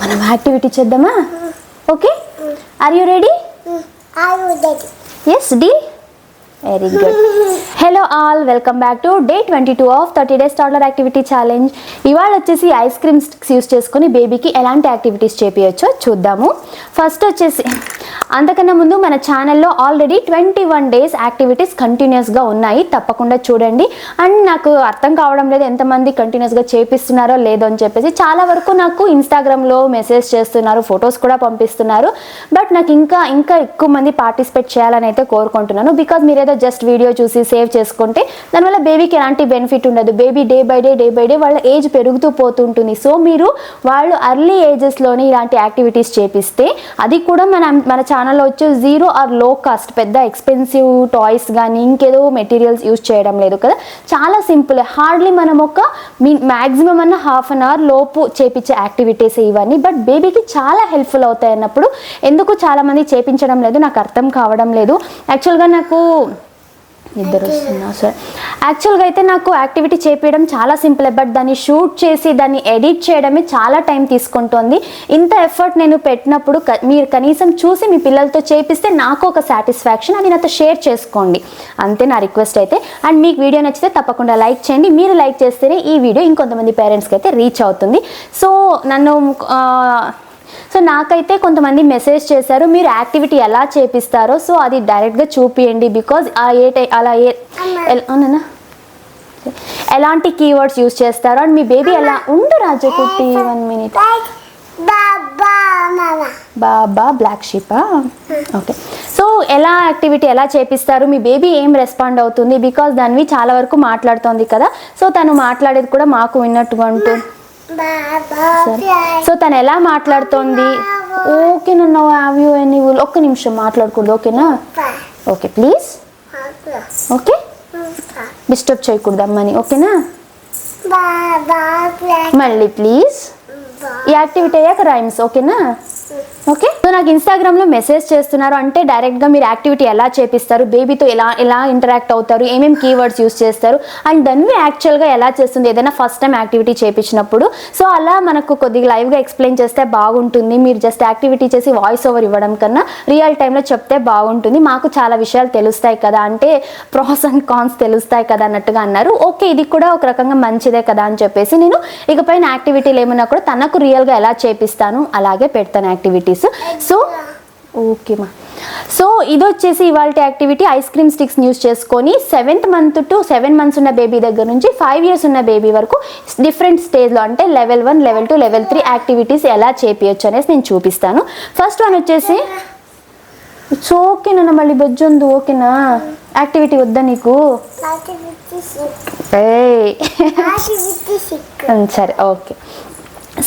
మనం యాక్టివిటీ చేద్దామా? Okay, are you ready? Yes డి, very good. Hello all, welcome back to day 22 of 30 days toddler activity challenge. ఇవాళ వచ్చేసి ice cream sticks use చేసుకుని బేబీకి ఎలాంటి యాక్టివిటీస్ చేపించచ్చో చూద్దాము. ఫస్ట్ వచ్చేసి అంతకన్నా ముందు మన ఛానల్లో ఆల్రెడీ 21 డేస్ యాక్టివిటీస్ కంటిన్యూస్గా ఉన్నాయి, తప్పకుండా చూడండి. అండ్ నాకు అర్థం కావడం లేదు ఎంతమంది కంటిన్యూస్గా చేపిస్తున్నారో లేదో అని చెప్పేసి. చాలా వరకు నాకు ఇన్స్టాగ్రామ్లో మెసేజ్ చేస్తున్నారు, ఫొటోస్ కూడా పంపిస్తున్నారు. బట్ నాకు ఇంకా ఎక్కువ మంది పార్టిసిపేట్ చేయాలని అయితే కోరుకుంటున్నాను. బికాజ్ మీరు ఏదో జస్ట్ వీడియో చూసి సేవ్ చేసుకుంటే దానివల్ల బేబీకి ఎలాంటి బెనిఫిట్ ఉండదు. బేబీ డే బై డే వాళ్ళ ఏజ్ పెరుగుతూ పోతుంటుంది. సో మీరు వాళ్ళు ఎర్లీ ఏజెస్లోనే ఇలాంటి యాక్టివిటీస్ చేపిస్తే, అది కూడా మన ఛానల్లో వచ్చి జీరో ఆర్ లో కాస్ట్, పెద్ద ఎక్స్పెన్సివ్ టాయ్స్ కానీ ఇంకేదో మెటీరియల్స్ యూజ్ చేయడం లేదు కదా. చాలా సింపుల్, హార్డ్లీ మనం ఒక మ్యాక్సిమం అన్న హాఫ్ అన్ అవర్ లోపు చేపించే యాక్టివిటీస్ ఇవన్నీ. బట్ బేబీకి చాలా హెల్ప్ఫుల్ అవుతాయి అన్నప్పుడు ఎందుకు చాలామంది చేపించడం లేదు నాకు అర్థం కావడం లేదు. యాక్చువల్గా నాకు ఇద్దరు వస్తున్నా సార్. యాక్చువల్గా అయితే నాకు యాక్టివిటీ చేపించడం చాలా సింపుల్, బట్ దాన్ని షూట్ చేసి దాన్ని ఎడిట్ చేయడమే చాలా టైం తీసుకుంటుంది. ఇంత ఎఫర్ట్ నేను పెట్టినప్పుడు మీరు కనీసం చూసి మీ పిల్లలతో చేపిస్తే నాకు ఒక సాటిస్ఫాక్షన్, అది నాతో షేర్ చేసుకోండి అంతే నా రిక్వెస్ట్ అయితే. అండ్ మీకు వీడియో నచ్చితే తప్పకుండా లైక్ చేయండి. మీరు లైక్ చేస్తేనే ఈ వీడియో ఇంకొంతమంది పేరెంట్స్కి అయితే రీచ్ అవుతుంది. సో నాకైతే కొంతమంది మెసేజ్ చేశారు మీరు యాక్టివిటీ ఎలా చేపిస్తారో, సో అది డైరెక్ట్గా చూపియండి. బికాజ్ ఎలాంటి కీవర్డ్స్ యూజ్ చేస్తారో అండ్ మీ బేబీ ఎలా ఉండు రాజకుట్టి 1 minute. బాబా బ్లాక్ షీపా, ఓకే. సో యాక్టివిటీ ఎలా చేపిస్తారు, మీ బేబీ ఏం రెస్పాండ్ అవుతుంది, బికాజ్ దానివి చాలా వరకు మాట్లాడుతోంది కదా. సో తను మాట్లాడేది కూడా మాకు విన్నట్టుగా ఉంటుంది. సో తను ఎలా మాట్లాడుతోంది, ఓకేనా? హ్యావ్ యూ ఎనీ ఒక్క నిమిషం మాట్లాడకూడదు, ఓకేనా? ఓకే ప్లీజ్, ఓకే, డిస్టర్బ్ చేయకూడదు అమ్మని, ఓకేనా? మళ్ళీ ప్లీజ్. ఈ యాక్టివిటీ అయ్యాక రైమ్స్, ఓకేనా? ఓకే. సో నాకు ఇన్స్టాగ్రామ్లో మెసేజ్ చేస్తున్నారు, అంటే డైరెక్ట్గా మీరు యాక్టివిటీ ఎలా చేపిస్తారు, బేబీతో ఎలా ఇంటరాక్ట్ అవుతారు, ఏమేమి కీవర్డ్స్ యూస్ చేస్తారు అండ్ దాన్ని యాక్చువల్గా ఎలా చేస్తుంది ఏదైనా ఫస్ట్ టైం యాక్టివిటీ చేపించినప్పుడు. సో అలా మనకు కొద్దిగా లైవ్గా ఎక్స్ప్లెయిన్ చేస్తే బాగుంటుంది. మీరు జస్ట్ యాక్టివిటీ చేసి వాయిస్ ఓవర్ ఇవ్వడం కన్నా రియల్ టైంలో చెప్తే బాగుంటుంది. మాకు చాలా విషయాలు తెలుస్తాయి కదా, అంటే ప్రాస్ అండ్ కాన్స్ తెలుస్తాయి కదా అన్నట్టుగా అన్నారు. ఓకే, ఇది కూడా ఒక రకంగా మంచిదే కదా అని చెప్పేసి నేను ఇకపైన యాక్టివిటీలు ఏమన్నా కూడా తనకు రియల్గా ఎలా చేపిస్తాను అలాగే పెడతాను యాక్టివిటీస్. సో ఓకేమా. సో ఇది వచ్చేసి ఇవాళ activity ice cream sticks use చేసుకొని 7th month to 7 months ఉన్న బేబీ దగ్గర నుంచి 5 years ఉన్న బేబీ వరకు డిఫరెంట్ స్టేజ్లో, అంటే level 1, level 2, level 3 యాక్టివిటీస్ ఎలా చేపించచ్చు అనేసి నేను చూపిస్తాను. ఫస్ట్ వన్ వచ్చేసి ఓకేనా, మళ్ళీ బొజ్జొందు, ఓకేనా? యాక్టివిటీ వద్దా నీకు? సరే, okay.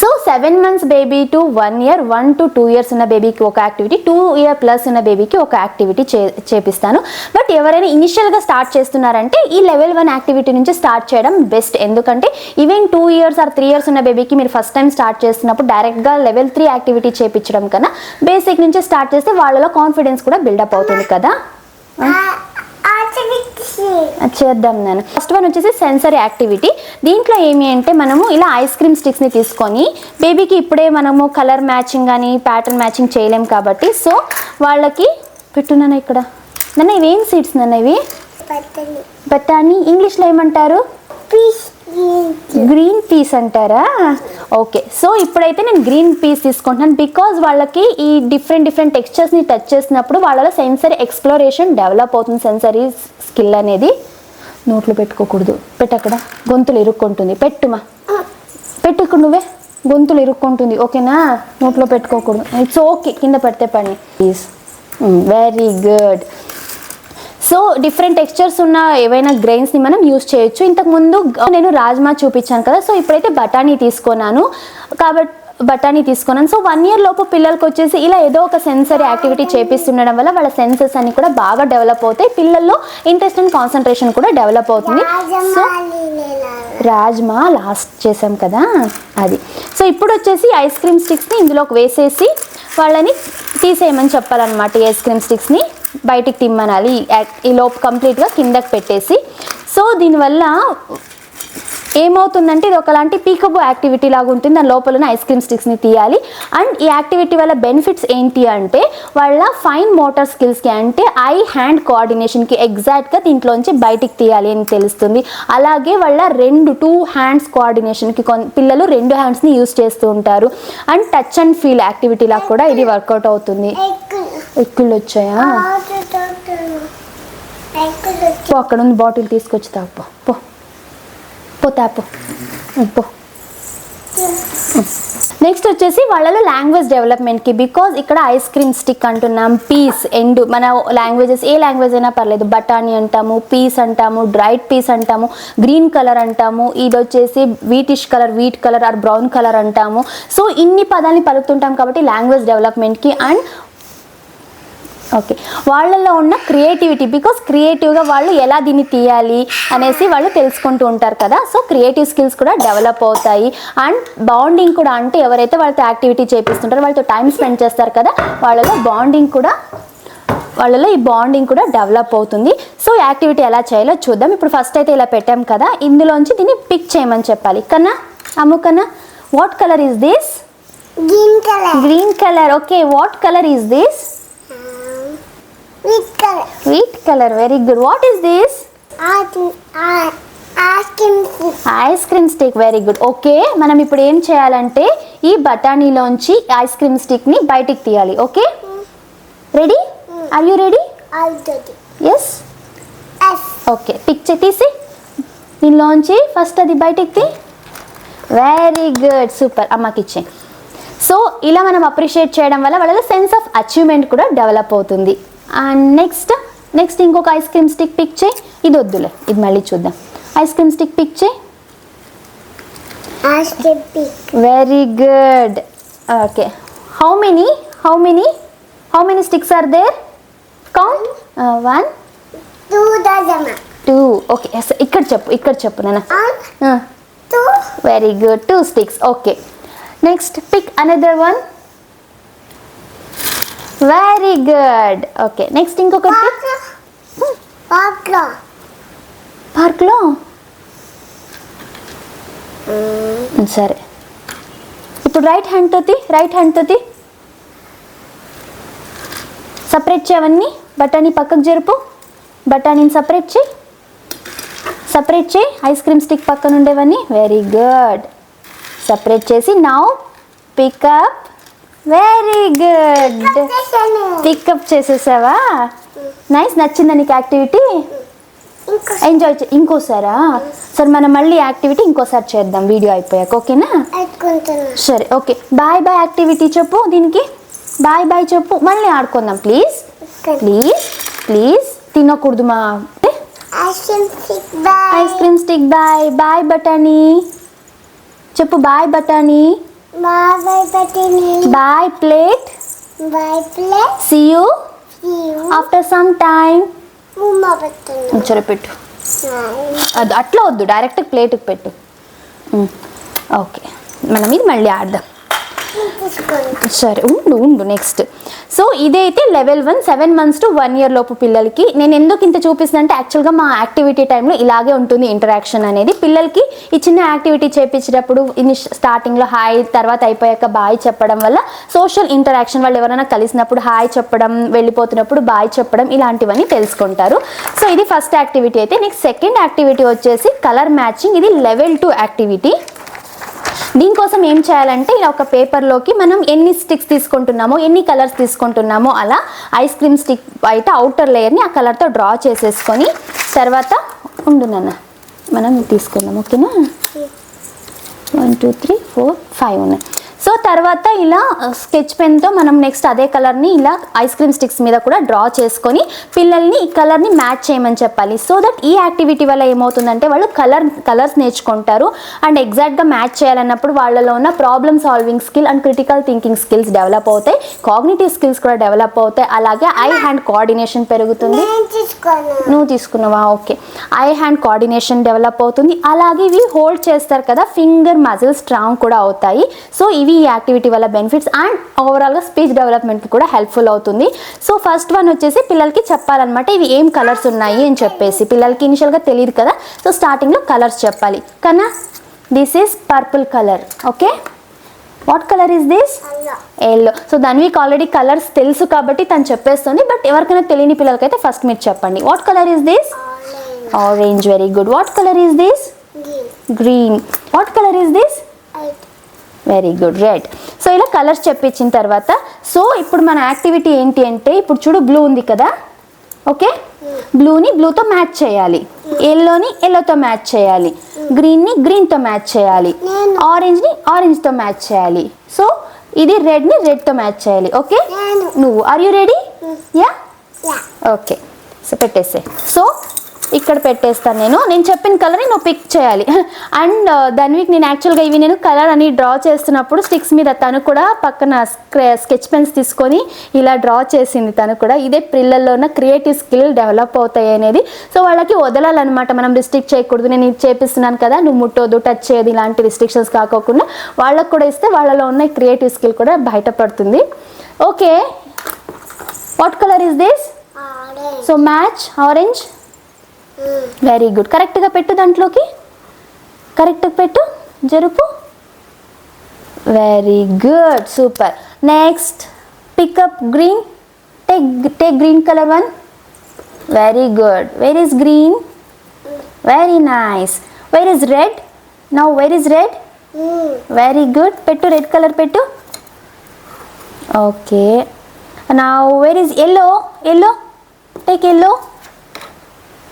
So 7 months baby to 1 year, 1 to 2 years ఉన్న బేబీకి ఒక యాక్టివిటీ, 2 year plus ఉన్న బేబీకి ఒక యాక్టివిటీ చేపిస్తాను. బట్ ఎవరైనా ఇనిషియల్గా స్టార్ట్ చేస్తున్నారంటే ఈ level 1 యాక్టివిటీ నుంచి స్టార్ట్ చేయడం బెస్ట్. ఎందుకంటే ఈవెన్ 2 years or 3 years ఉన్న బేబీకి మీరు ఫస్ట్ టైం స్టార్ట్ చేస్తున్నప్పుడు డైరెక్ట్గా level 3 యాక్టివిటీ చేపించడం కన్నా బేసిక్ నుంచి స్టార్ట్ చేస్తే వాళ్ళలో కాన్ఫిడెన్స్ కూడా బిల్డప్ అవుతుంది కదా. చేద్దాం నేను. ఫస్ట్ వన్ వచ్చేసి సెన్సరీ యాక్టివిటీ. దీంట్లో ఏమి అంటే మనము ఇలా ఐస్ క్రీమ్ స్టిక్స్ని తీసుకొని బేబీకి ఇప్పుడే మనము కలర్ మ్యాచింగ్ కానీ ప్యాటర్న్ మ్యాచింగ్ చేయలేం కాబట్టి, సో వాళ్ళకి పెట్టున్నాను ఇక్కడ. నన్ను ఇవేం సీడ్స్ నన్ను ఇవి? బఠానీ. ఇంగ్లీష్లో ఏమంటారు? గ్రీన్ పీస్ అంటారా? ఓకే. సో ఇప్పుడైతే నేను గ్రీన్ పీస్ తీసుకుంటున్నాను బికాజ్ వాళ్ళకి ఈ డిఫరెంట్ టెక్స్చర్స్ని టచ్ చేసినప్పుడు వాళ్ళలో సెన్సరీ ఎక్స్ప్లోరేషన్ డెవలప్ అవుతుంది. సెన్సరీ స్కిల్ అనేది నోట్లో పెట్టుకోకూడదు, పెట్టక్కడ గొంతులు ఇరుక్కుంటుంది. పెట్టుమా, పెట్టుకు నువ్వే, గొంతులు ఇరుక్కుంటుంది, ఓకేనా? నోట్లో పెట్టుకోకూడదు. ఇట్స్ ఓకే, కింద పెడితే పని please. Very good. So different textures ఉన్న ఏవైనా గ్రెయిన్స్ని మనం యూస్ చేయొచ్చు. ఇంతకుముందు నేను రాజ్మా చూపించాను కదా, సో ఇప్పుడైతే బఠానీ తీసుకున్నాను. సో 1 year లోపు పిల్లలకి వచ్చేసి ఇలా ఏదో ఒక సెన్సరీ యాక్టివిటీ చేపిస్తుండడం వల్ల వాళ్ళ సెన్సెస్ అన్ని కూడా బాగా డెవలప్ అవుతాయి. పిల్లల్లో ఇంట్రెస్ట్ అండ్ కాన్సన్ట్రేషన్ కూడా డెవలప్ అవుతుంది. సో రాజ్మా లాస్ట్ చేసాం కదా అది. సో ఇప్పుడు వచ్చేసి ఐస్ క్రీమ్ స్టిక్స్ని ఇందులోకి వేసేసి వాళ్ళని తీసేయమని చెప్పాలన్నమాట. ఈ ఐస్ క్రీమ్ స్టిక్స్ని బయటికి తిమ్మనాలి ఈ లోపు కంప్లీట్గా కిందకి పెట్టేసి. సో దీనివల్ల ఏమవుతుందంటే ఇది ఒకలాంటి పీకబో యాక్టివిటీ లాగా ఉంటుంది. దాని లోపల ఐస్ క్రీమ్ స్టిక్స్ని తీయాలి. అండ్ ఈ యాక్టివిటీ వల్ల బెనిఫిట్స్ ఏంటి అంటే వాళ్ళ ఫైన్ మోటార్ స్కిల్స్కి అంటే ఐ హ్యాండ్ కోఆర్డినేషన్కి ఎగ్జాక్ట్గా దీంట్లోంచి బయటికి తీయాలి అని తెలుస్తుంది. అలాగే వాళ్ళ 2 హ్యాండ్స్ కోఆర్డినేషన్కి పిల్లలు 2 హ్యాండ్స్ని యూజ్ చేస్తూ ఉంటారు. And touch and feel activity లాగా కూడా ఇది వర్కౌట్ అవుతుంది. ఎక్కుళ్ళు వచ్చాయా? పో, అక్కడ ఉంది బాటిల్ తీసుకొచ్చి తాపు. పో పో తాపు పో. నెక్స్ట్ వచ్చేసి వాళ్ళలో లాంగ్వేజ్ డెవలప్మెంట్కి, బికాజ్ ఇక్కడ ఐస్ క్రీమ్ స్టిక్ అంటున్నాం, పీస్ ఎండ్ మన లాంగ్వేజెస్ ఏ లాంగ్వేజ్ అయినా పర్లేదు, బఠానీ అంటాము, పీస్ అంటాము, డ్రైడ్ పీస్ అంటాము, గ్రీన్ కలర్ అంటాము, ఇది వచ్చేసి wheatish colour, wheat colour or brown colour అంటాము. సో ఇన్ని పదాలని పలుకుతుంటాం కాబట్టి లాంగ్వేజ్ డెవలప్మెంట్కి. అండ్ ఓకే, వాళ్ళల్లో ఉన్న క్రియేటివిటీ, బికాస్ క్రియేటివ్గా వాళ్ళు ఎలా దీన్ని తీయాలి అనేసి వాళ్ళు తెలుసుకుంటూ ఉంటారు కదా. సో క్రియేటివ్ స్కిల్స్ కూడా డెవలప్ అవుతాయి. అండ్ బాండింగ్ కూడా, అంటే ఎవరైతే వాళ్ళతో యాక్టివిటీ చేపిస్తుంటారో వాళ్ళతో టైం స్పెండ్ చేస్తారు కదా, వాళ్ళలో ఈ బాండింగ్ కూడా డెవలప్ అవుతుంది. సో యాక్టివిటీ ఎలా చేయాలో చూద్దాం. ఇప్పుడు ఫస్ట్ అయితే ఇలా పెట్టాం కదా, ఇందులోంచి దీన్ని పిక్ చేయమని చెప్పాలి. కన్నా అమ్ము కన్నా, what colour is this? Green colour. Okay, what colour is this? Wheat color. Very good. What is this? Ice cream stick. Very good. Okay, మనం ఇప్పుడు ఏం చేయాలంటే ఈ బఠానీలోంచి ఐస్ క్రీమ్ స్టిక్ ని బయటికి తీయాలి. Okay, ready? Are you ready? yes. Okay, picture తీసి దీనిలోంచి ఫస్ట్ అది బయటికి తీ. Very good, super. అమ్మకి ఇచ్చే. సో ఇలా మనం అప్రిషియేట్ చేయడం వల్ల వాళ్ళ సెన్స్ ఆఫ్ అచీవ్మెంట్ కూడా డెవలప్ అవుతుంది. అండ్ నెక్స్ట్ ఇంకొక ఐస్ క్రీమ్ స్టిక్ పిక్ చేయి. ఇది వద్దులే, ఇది మళ్ళీ చూద్దాం. ఐస్ క్రీమ్ స్టిక్ పిక్ చేయి. Very good. Okay, how many sticks are there? Count. 1 2. Okay, ఇక్కడ చెప్పు నాన్న. Very good, 2 sticks. Okay, next pick another one. Very good. Okay, next ఇంకొకటి. పార్క్లో సరే. ఇప్పుడు రైట్ హ్యాండ్తో తీ. సపరేట్ చేయవన్నీ. బఠానీ పక్కకు జరుపు. బఠానీని సపరేట్ చేయి. ఐస్ క్రీమ్ స్టిక్ పక్కన ఉండేవన్నీ. Very good. సపరేట్ చేసి now pick up. Very good, pick up చేసేసావా? నైస్. నచ్చిందా నీకు యాక్టివిటీ? ఎంజాయ్ ఇంకోసారా? సరే, మనం మళ్ళీ యాక్టివిటీ ఇంకోసారి చేద్దాం వీడియో అయిపోయాక. ఓకేనా? సరే, ఓకే. బాయ్ యాక్టివిటీ చెప్పు. దీనికి బాయ్ చెప్పు. మళ్ళీ ఆడుకుందాం ప్లీజ్. తినకూడదు మా ఐస్ క్రీమ్ స్టిక్. బాయ్ బఠానీ చెప్పు. బాయ్ బఠానీ. Bye plate. See you after some time. సరే పెట్టు. అది అట్లా వద్దు, డైరెక్ట్ ప్లేట్కి పెట్టు. ఓకే, మనం ఇది మళ్ళీ ఆడదాం. సరే, ఉండు. నెక్స్ట్. సో ఇదైతే లెవెల్ 1, 7 months to 1 year లోపు పిల్లలకి. నేను ఎందుకు ఇంత చూపిస్తున్నా అంటే యాక్చువల్గా మా యాక్టివిటీ టైంలో ఇలాగే ఉంటుంది ఇంటరాక్షన్ అనేది. పిల్లలకి ఈ చిన్న యాక్టివిటీ చేపించేటప్పుడు స్టార్టింగ్లో హాయ్, తర్వాత అయిపోయాక బాయ్ చెప్పడం వల్ల సోషల్ ఇంటరాక్షన్, వాళ్ళు ఎవరైనా కలిసినప్పుడు హాయ్ చెప్పడం, వెళ్ళిపోతున్నప్పుడు బాయ్ చెప్పడం, ఇలాంటివన్నీ తెలుసుకుంటారు. సో ఇది ఫస్ట్ యాక్టివిటీ అయితే. నెక్స్ట్ సెకండ్ యాక్టివిటీ వచ్చేసి కలర్ మ్యాచింగ్. ఇది లెవెల్ 2 యాక్టివిటీ. దీనికోసం ఏం చేయాలంటే ఇలా ఒక పేపర్లోకి మనం ఎన్ని స్టిక్స్ తీసుకుంటున్నామో, ఎన్ని కలర్స్ తీసుకుంటున్నామో అలా ఐస్ క్రీమ్ స్టిక్ బయట అవుటర్ లేయర్ని ఆ కలర్తో డ్రా చేసేసుకొని తర్వాత మనం తీసుకుందాం. ఓకేనా? 1 2 3 4 5 ఉన్నాయి. సో తర్వాత ఇలా స్కెచ్ పెన్తో మనం నెక్స్ట్ అదే కలర్ని ఇలా ఐస్ క్రీమ్ స్టిక్స్ మీద కూడా డ్రా చేసుకొని పిల్లల్ని ఈ కలర్ని మ్యాచ్ చేయమని చెప్పాలి. సో దట్ ఈ యాక్టివిటీ వల్ల ఏమవుతుందంటే వాళ్ళు కలర్స్ నేర్చుకుంటారు. అండ్ ఎగ్జాక్ట్గా మ్యాచ్ చేయాలన్నప్పుడు వాళ్ళలో ఉన్న problem solving skill and critical thinking skills develop అవుతాయి. కాగ్నిటివ్ స్కిల్స్ కూడా డెవలప్ అవుతాయి. అలాగే ఐ హ్యాండ్ కోఆర్డినేషన్ పెరుగుతుంది. నువ్వు తీసుకున్నావా? Okay. I hand coordination develop అవుతుంది. అలాగే ఇవి హోల్డ్ చేస్తారు కదా, ఫింగర్ మజిల్స్ స్ట్రాంగ్ కూడా అవుతాయి. సో ఇవి ఇవి ఈ యాక్టివిటీ వల్ల బెనిఫిట్స్ అండ్ ఓవరాల్గా స్పీచ్ డెవలప్మెంట్కి కూడా హెల్ప్ఫుల్ అవుతుంది. సో ఫస్ట్ వన్ వచ్చేసి పిల్లలకి చెప్పాలన్నమాట ఇవి ఏం కలర్స్ ఉన్నాయి అని చెప్పేసి. పిల్లలకి ఇనిషియల్గా తెలియదు కదా, సో స్టార్టింగ్లో కలర్స్ చెప్పాలి. కన్నా this is purple colour. Okay, what colour is this? Yellow. So Dhanvik already colours తెలుసు కాబట్టి తను చెప్పేస్తుంది, బట్ ఎవరికైనా తెలియని పిల్లలకైతే ఫస్ట్ మీరు చెప్పండి. What colour is this? Orange. Very good. What colour is this? Green. What colour is this? Very good. Red. So ఇలా కలర్స్ చెప్పించిన తర్వాత సో ఇప్పుడు మన యాక్టివిటీ ఏంటి అంటే, ఇప్పుడు చూడు బ్లూ ఉంది కదా, ఓకే, బ్లూని బ్లూతో మ్యాచ్ చేయాలి, ఎల్లోని ఎల్లోతో మ్యాచ్ చేయాలి, గ్రీన్ని గ్రీన్తో మ్యాచ్ చేయాలి, ఆరెంజ్ని ఆరెంజ్తో మ్యాచ్ చేయాలి. సో ఇది రెడ్ని రెడ్తో మ్యాచ్ చేయాలి. ఓకే, నువ్వు are you ready? Yeah, okay. So పెట్టేసే. సో ఇక్కడ పెట్టేస్తాను. నేను చెప్పిన కలర్ని నువ్వు పిక్ చేయాలి. అండ్ ధన్విక్ నేను యాక్చువల్గా ఇవి నేను కలర్ అని డ్రా చేస్తున్నప్పుడు స్టిక్స్ మీద తను కూడా పక్కన స్కెచ్ పెన్స్ తీసుకొని ఇలా డ్రా చేసింది. తను కూడా ఇదే పిల్లల్లో ఉన్న క్రియేటివ్ స్కిల్ డెవలప్ అవుతాయి అనేది. సో వాళ్ళకి వదలాలన్నమాట, మనం రిస్ట్రిక్ట్ చేయకూడదు. నేను ఇది చేపిస్తున్నాను కదా, నువ్వు ముట్టోదు, టచ్ చేయదు, ఇలాంటి రిస్ట్రిక్షన్స్ కాకోకుండా వాళ్ళకు కూడా ఇస్తే వాళ్ళలో ఉన్న క్రియేటివ్ స్కిల్ కూడా బయటపడుతుంది. Okay, what colour is this? So match orange. Very good. కరెక్ట్గా పెట్టు, దాంట్లోకి కరెక్ట్గా పెట్టు, జరుపు. Very good, super. Next pick up green. Take green colour one. Very good. Where is green? Very nice. Where is red? Now where is red? Very good. పెట్టు, red colour పెట్టు. Okay, now where is yellow? Yellow. Take yellow.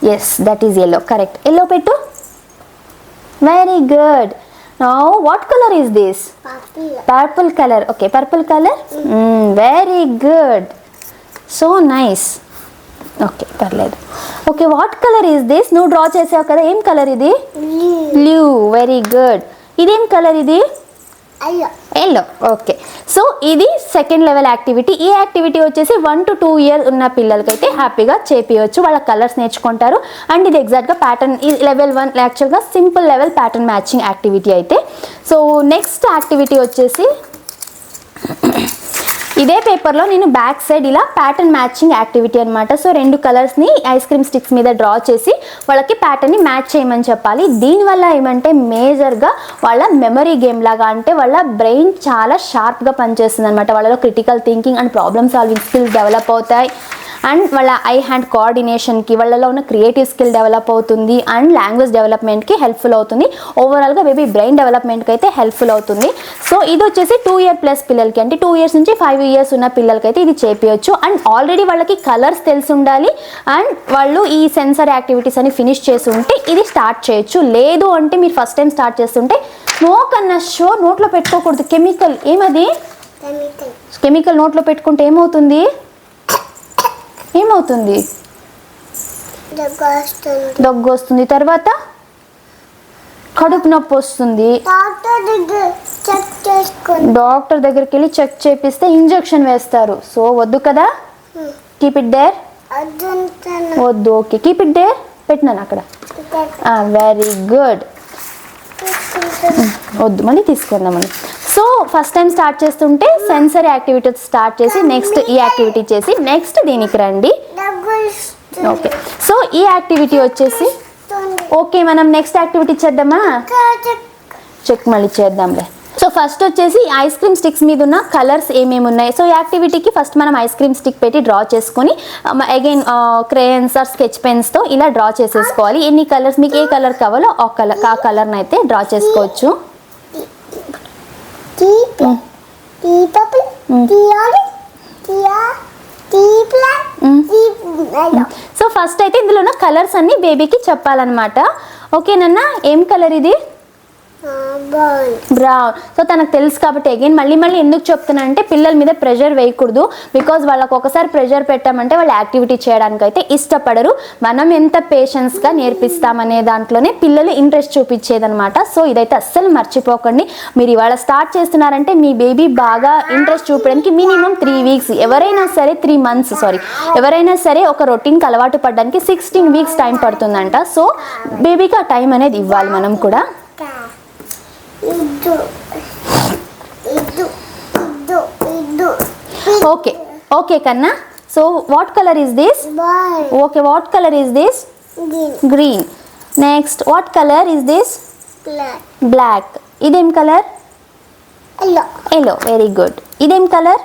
Yes, that is yellow. Correct. Yellow pettu. Very good. Now what color is this? Purple. Purple color. Okay, purple color. Very good. So nice. Okay, parలేదు. Okay, what color is this? నువ్వు draw చేసావు కదా, ఏం colour ఇది? Blue. Very good. ఇదేం colour ఇది? Yellow. Okay, so ఇది second level activity. ఈ activity వచ్చేసి 1 to 2 years ఉన్న పిల్లలకైతే హ్యాపీగా చేపియవచ్చు, వాళ్ళ కలర్స్ నేర్చుకుంటారు. అండ్ ఇది ఎగ్జాక్ట్గా ప్యాటర్న్, ఈ లెవెల్ 1 యాక్చువల్గా simple level pattern matching activity అయితే. సో నెక్స్ట్ యాక్టివిటీ వచ్చేసి ఇదే పేపర్లో నేను బ్యాక్ సైడ్ ఇలా ప్యాటర్న్ మ్యాచింగ్ యాక్టివిటీ అనమాట. సో 2 కలర్స్ని ఐస్ క్రీమ్ స్టిక్స్ మీద డ్రా చేసి వాళ్ళకి ప్యాటర్న్ని మ్యాచ్ చేయమని చెప్పాలి. దీనివల్ల ఏమంటే మేజర్గా వాళ్ళ మెమరీ గేమ్ లాగా, అంటే వాళ్ళ బ్రెయిన్ చాలా షార్ప్గా పనిచేస్తుంది అనమాట. వాళ్ళలో critical thinking and problem solving skills develop అవుతాయి. అండ్ వాళ్ళ ఐ హ్యాండ్ కోఆర్డినేషన్కి, వాళ్ళలో ఉన్న క్రియేటివ్ స్కిల్ డెవలప్ అవుతుంది. అండ్ లాంగ్వేజ్ డెవలప్మెంట్కి హెల్ప్ఫుల్ అవుతుంది. ఓవరాల్గా బేబీ బ్రెయిన్ డెవలప్మెంట్కి అయితే హెల్ప్ఫుల్ అవుతుంది. సో ఇది వచ్చేసి 2 year ప్లస్ పిల్లలకి, అంటే 2 years నుంచి 5 years ఉన్న పిల్లలకైతే ఇది చేపించవచ్చు. అండ్ ఆల్రెడీ వాళ్ళకి కలర్స్ తెలిసి ఉండాలి అండ్ వాళ్ళు ఈ సెన్సర్ యాక్టివిటీస్ అని ఫినిష్ చేసి ఉంటే ఇది స్టార్ట్ చేయొచ్చు. లేదు అంటే మీరు ఫస్ట్ టైం స్టార్ట్ చేస్తుంటే కన్నా షో నోట్లో పెట్టుకోకూడదు. కెమికల్, ఏమది కెమికల్ నోట్లో పెట్టుకుంటే ఏమవుతుంది? ఏమవుతుంది? దగ్గు వస్తుంది, తర్వాత కడుపు నొప్పి వస్తుంది. డాక్టర్ దగ్గరికి వెళ్ళి చెక్ చేపిస్తే ఇంజెక్షన్ వేస్తారు. సో వద్దు కదా, కీప్ ఇట్ దేర్. వద్దు. Okay, keep it there. పెట్టినాను అక్కడ. Very good. వద్దు, మళ్ళీ తీసుకుందామని. సో ఫస్ట్ టైం స్టార్ట్ చేస్తుంటే సెన్సరీ యాక్టివిటీస్ స్టార్ట్ చేసి నెక్స్ట్ ఈ యాక్టివిటీ చేసి నెక్స్ట్ దీనికి రండి. ఓకే, సో ఈ యాక్టివిటీ వచ్చేసి ఓకే, మనం నెక్స్ట్ యాక్టివిటీ చేద్దామా? చెక్ మళ్ళీ చేద్దాంలే. సో ఫస్ట్ వచ్చేసి ఐస్ క్రీమ్ స్టిక్స్ మీద ఉన్న కలర్స్ ఏమేమి ఉన్నాయి. సో ఈ యాక్టివిటీకి ఫస్ట్ మనం ఐస్ క్రీమ్ స్టిక్ పెట్టి డ్రా చేసుకొని అగైన్ క్రేయన్స్ ఆర్ స్కెచ్ పెన్స్తో ఇలా డ్రా చేసేసుకోవాలి. ఎన్ని కలర్స్ మీకు ఏ కలర్ కావాలో ఆ కలర్ని అయితే డ్రా చేసుకోవచ్చు. సో ఫస్ట్ అయితే ఇందులో ఉన్న కలర్స్ అన్ని బేబీకి చెప్పాలన్నమాట. ఓకేనన్నా, ఏం కలర్ ఇది? బ్రౌన్. సో తనకు తెలుసు కాబట్టి అగైన్ మళ్ళీ ఎందుకు చెప్తున్నా అంటే పిల్లల మీద ప్రెషర్ వేయకూడదు. బికాజ్ వాళ్ళకు ఒకసారి ప్రెషర్ పెట్టామంటే వాళ్ళు యాక్టివిటీ చేయడానికి అయితే ఇష్టపడరు. మనం ఎంత పేషెన్స్గా నేర్పిస్తామనే దాంట్లోనే పిల్లలు ఇంట్రెస్ట్ చూపించేదనమాట. సో ఇదైతే అస్సలు మర్చిపోకండి. మీరు ఇవాళ స్టార్ట్ చేస్తున్నారంటే మీ బేబీ బాగా ఇంట్రెస్ట్ చూపడానికి మినిమం 3 weeks, ఎవరైనా సరే 3 months, ఎవరైనా సరే ఒక రొటీన్కి అలవాటు పడడానికి 16 weeks టైం పడుతుందంట. సో బేబీకి ఆ టైం అనేది ఇవ్వాలి మనం కూడా. ఓకే ఓకే కన్నా. So what colour is this? Okay, what colour is this? Green. Next what colour is this? Black. ఇదేం కలర్? ఎల్లో. Very good. ఇదేం colour?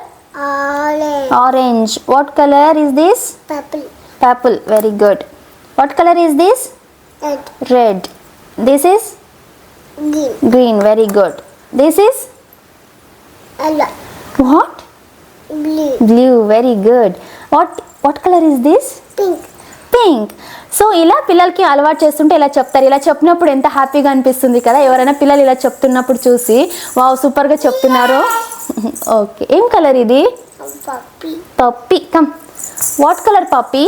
Orange. What colour is this? Purple. Very good. What colour is this? Red. This is green. Very good. This is what? Blue. Very good. What color is this? Pink. So ఇలా పిల్లలకి అలవాటు చేస్తుంటే ఇలా చెప్తారు. ఇలా చెప్పినప్పుడు ఎంత హ్యాపీగా అనిపిస్తుంది కదా. ఎవరైనా పిల్లలు ఇలా చెప్తున్నప్పుడు చూసి వావ్ సూపర్గా చెప్తున్నారు. ఓకే, ఏం కలర్ ఇది? Puppy. Come. What colour puppy?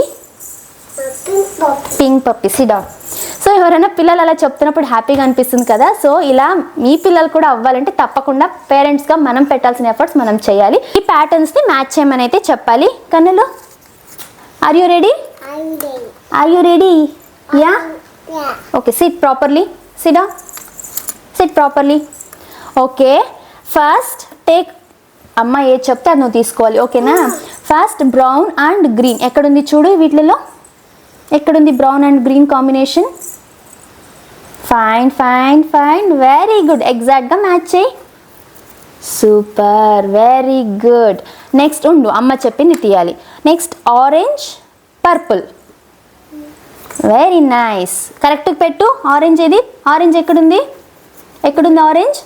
Pink puppy. SIT down. So ఎవరైనా పిల్లలు అలా చెప్తున్నప్పుడు హ్యాపీగా అనిపిస్తుంది కదా. సో ఇలా మీ పిల్లలు కూడా అవ్వాలంటే తప్పకుండా పేరెంట్స్గా మనం పెట్టాల్సిన ఎఫర్ట్స్ మనం చేయాలి. ఈ ప్యాటర్న్స్ని మ్యాచ్ చేయమని అయితే చెప్పాలి. కన్నులు, are you ready? Are you ready? Yeah. Okay, sit properly. Sit down. Sit properly. Okay, first take. అమ్మ ఏది చెప్తే అది నువ్వు తీసుకోవాలి. ఓకేనా? ఫస్ట్ బ్రౌన్ అండ్ గ్రీన్ ఎక్కడుంది చూడు. వీటిలో ఎక్కడుంది brown and green combination? Fine fine fine. Very good. ఎగ్జాక్ట్గా మ్యాచ్ చేయి. సూపర్. Very good. నెక్స్ట్ ఉండు, అమ్మ చెప్పింది తీయాలి. Next orange purple. Very nice. కరెక్ట్గా పెట్టు. ఆరెంజ్ ఏది? ఆరెంజ్ ఎక్కడుంది? ఎక్కడుంది ఆరెంజ్?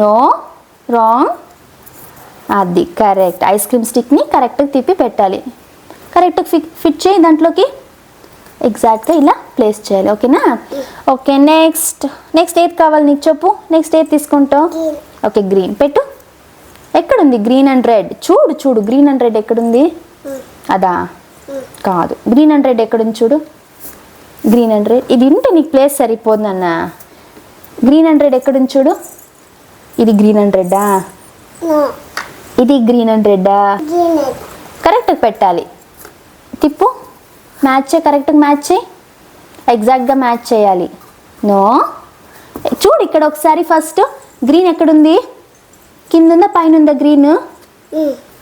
No, wrong. అది కరెక్ట్. ఐస్ క్రీమ్ స్టిక్ని కరెక్ట్గా తిప్పి పెట్టాలి. కరెక్ట్గా ఫిట్ చేయి దాంట్లోకి. ఎగ్జాక్ట్గా ఇలా ప్లేస్ చేయాలి. ఓకేనా? ఓకే, నెక్స్ట్ ఏది కావాలి నీకు చెప్పు. నెక్స్ట్ ఏది తీసుకుంటావు? ఓకే, గ్రీన్ పెట్టు. ఎక్కడుంది గ్రీన్ అండ్ రెడ్? చూడు గ్రీన్ అండ్ రెడ్ ఎక్కడుంది? అదా? కాదు, గ్రీన్ అండ్ రెడ్ ఎక్కడుంది చూడు. గ్రీన్ అండ్ రెడ్ ఇది ఉంటే నీకు ప్లేస్ సరిపోదు అన్న. గ్రీన్ అండ్ రెడ్ ఎక్కడుంది చూడు. ఇది గ్రీన్ అండ్ రెడ్డా? ఇది గ్రీన్ అండ్ రెడ్డా? కరెక్ట్గా పెట్టాలి. తిప్పు. మ్యాచ్ చేయి. కరెక్ట్గా మ్యాచ్ చేయి. ఎగ్జాక్ట్గా మ్యాచ్ చేయాలి. నో, చూడు ఇక్కడ ఒకసారి. ఫస్ట్ గ్రీన్ ఎక్కడుంది? కింద ఉందా పైన ఉందా? గ్రీన్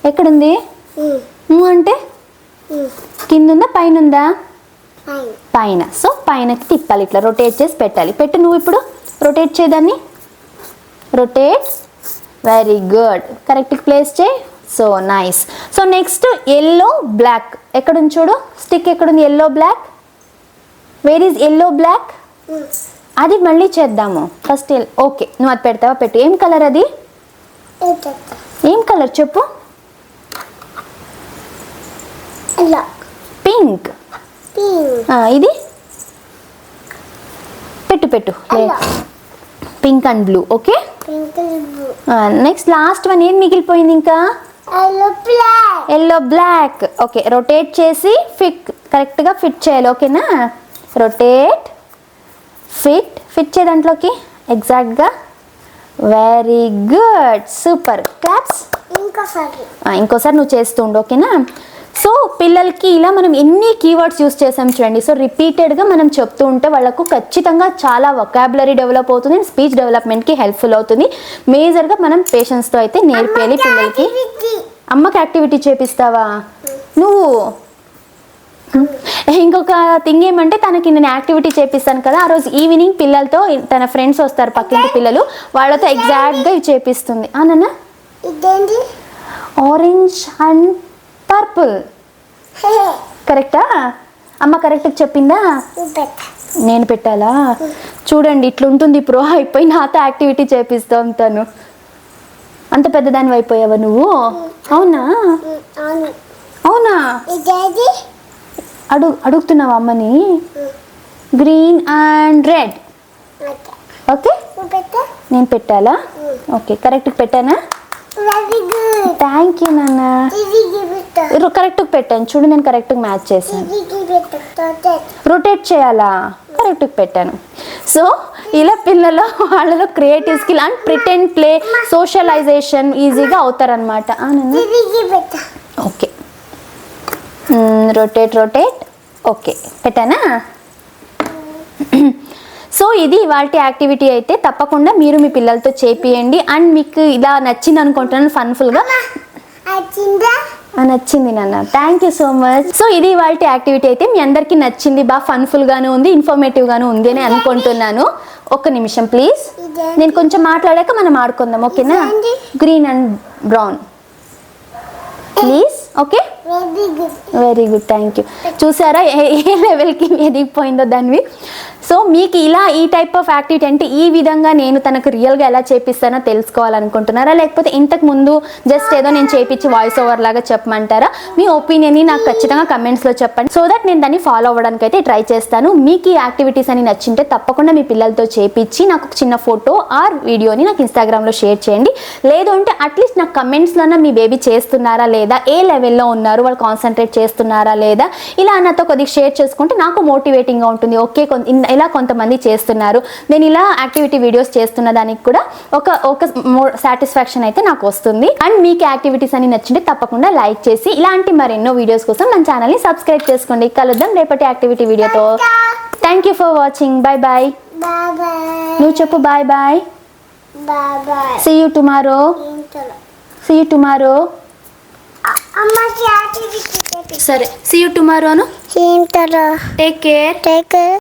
ఎక్కడుంది? అంటే కింద ఉందా పైన ఉందా? పైన. సో పైనకి తిప్పాలి. ఇట్లా రొటేట్ చేసి పెట్టాలి. పెట్టు నువ్వు ఇప్పుడు. రొటేట్ చేయదాన్ని. రొటేట్. Very good. కరెక్ట్గా ప్లేస్ చేయి. So nice. So next yellow black ఎక్కడుంది చూడు. స్టిక్ ఎక్కడుంది? Yellow black. Where is yellow black? అది మళ్ళీ చేద్దాము. ఫస్ట్ ఓకే, నువ్వు అది పెడతావా? పెట్టు. ఏం కలర్ అది? ఏం కలర్ చెప్పు. పింక్. ఇది పెట్టు. Pink and blue. Okay, next last one ఏం మిగిలిపోయింది ఇంకా? Yellow black. ఓకే, రొటేట్ చేసి కరెక్ట్గా ఫిట్ చేయాలి. ఓకేనా? రొటేట్, ఫిట్ చేయ దాంట్లోకి ఎగ్జాక్ట్గా. Very good. సూపర్. క్లాప్స్. ఇంకోసారి నువ్వు చేస్తూ ఉండు. ఓకేనా? సో పిల్లలకి ఇలా మనం ఎన్ని కీవర్డ్స్ యూస్ చేసాం చూడండి. సో రిపీటెడ్గా మనం చెప్తూ ఉంటే వాళ్ళకు ఖచ్చితంగా చాలా వొకాబులరీ డెవలప్ అవుతుంది. స్పీచ్ డెవలప్మెంట్కి హెల్ప్ఫుల్ అవుతుంది. మేజర్గా మనం పేషెన్స్తో అయితే నేర్పియాలి పిల్లలకి. అమ్మకి యాక్టివిటీ చేపిస్తావా నువ్వు? ఇంకొక థింగ్ ఏమంటే తనకి నేను యాక్టివిటీ చేపిస్తాను కదా, ఆ రోజు ఈవినింగ్ పిల్లలతో తన ఫ్రెండ్స్ వస్తారు పక్కింటి పిల్లలు, వాళ్ళతో ఎగ్జాక్ట్గా ఇవి చేపిస్తుంది. నాన్న ఆరెంజ్ అండ్ పర్పుల్ కరెక్టా? అమ్మ కరెక్ట్గా చెప్పిందా? నేను పెట్టాలా? చూడండి ఇట్లుంటుంది. ప్రో అయిపోయి నాతో యాక్టివిటీ చేపిస్తాం. తను అంత పెద్దదాని అయిపోయావా నువ్వు? అవునా? అడుగుతున్నావా అమ్మని? Green and red. ఓకే, నేను పెట్టాలా? ఓకే, కరెక్ట్గా పెట్టానా? థ్యాంక్ యూ నాన్న. కరెక్ట్గా పెట్టాను చూడు. నేను కరెక్ట్గా మ్యాచ్ చేశాను. రొటేట్ చేయాలా? కరెక్ట్గా పెట్టాను. సో ఇలా పిల్లలు వాళ్ళలో creative skill and pretend play socialisation ఈజీగా అవుతారనమాట. Okay, rotate. ఓకే, పెట్టానా? సో ఇది ఇవాళ యాక్టివిటీ అయితే తప్పకుండా మీరు మీ పిల్లలతో చేపియండి. అండ్ మీకు ఇలా నచ్చింది అనుకుంటున్నాను. ఫన్ఫుల్గా నచ్చింది నాన్న, thank you so much. So ఇది ఇవాళ యాక్టివిటీ అయితే మీ అందరికీ నచ్చింది, బాగా ఫన్ఫుల్ గాను ఉంది, ఇన్ఫర్మేటివ్ గాను ఉంది అని అనుకుంటున్నాను. ఒక్క నిమిషం ప్లీజ్, నేను కొంచెం మాట్లాడాక మనం ఆడుకుందాం, ఓకేనా? Green and brown please. Okay, very good, thank you. చూసారా ఏ లెవెల్కి ఎదిగిపోయిందో దానివి. సో మీకు ఇలా ఈ టైప్ ఆఫ్ యాక్టివిటీ అంటే ఈ విధంగా నేను తనకు రియల్గా ఎలా చేపిస్తానో తెలుసుకోవాలనుకుంటున్నారా, లేకపోతే ఇంతకు ముందు జస్ట్ ఏదో నేను చేపించి వాయిస్ ఓవర్ లాగా చెప్పమంటారా? మీ ఒపీనియన్ని నాకు ఖచ్చితంగా కమెంట్స్లో చెప్పండి, సో దట్ నేను దాన్ని ఫాలో అవ్వడానికి అయితే ట్రై చేస్తాను. మీకు ఈ యాక్టివిటీస్ అని నచ్చింటే తప్పకుండా మీ పిల్లలతో చేపించి నాకు ఒక చిన్న ఫోటో ఆర్ వీడియోని నాకు ఇన్స్టాగ్రామ్లో షేర్ చేయండి. లేదు అంటే అట్లీస్ట్ నాకు కమెంట్స్లోనే మీ బేబీ చేస్తున్నారా లేదా, ఏ లెవెల్లో ఉన్నారు, వాళ్ళు కాన్సన్ట్రేట్ చేస్తున్నారా లేదా, ఇలా నాతో కొద్దిగా షేర్ చేసుకుంటే నాకు మోటివేటింగ్గా ఉంటుంది. ఓకే, ఇలా కొంతమంది చేస్తున్నారు, నేను ఇలా యాక్టివిటీ వీడియోస్ చేస్తున్న దానికి కూడా ఒక సాటిస్ఫాక్షన్ అయితే నాకు వస్తుంది. అండ్ మీకు యాక్టివిటీస్ అని నచ్చింటే తప్పకుండా లైక్ చేసి ఇలాంటి మరెన్నో వీడియోస్ కోసం మన ఛానల్ని సబ్స్క్రైబ్ చేసుకోండి. కలుద్దాం రేపటి యాక్టివిటీ వీడియోతో. Thank you for watching. Bye bye. నువ్వు చెప్పు bye bye. See you tomorrow. See you tomorrow. సరే, see you tomorrow. Take care.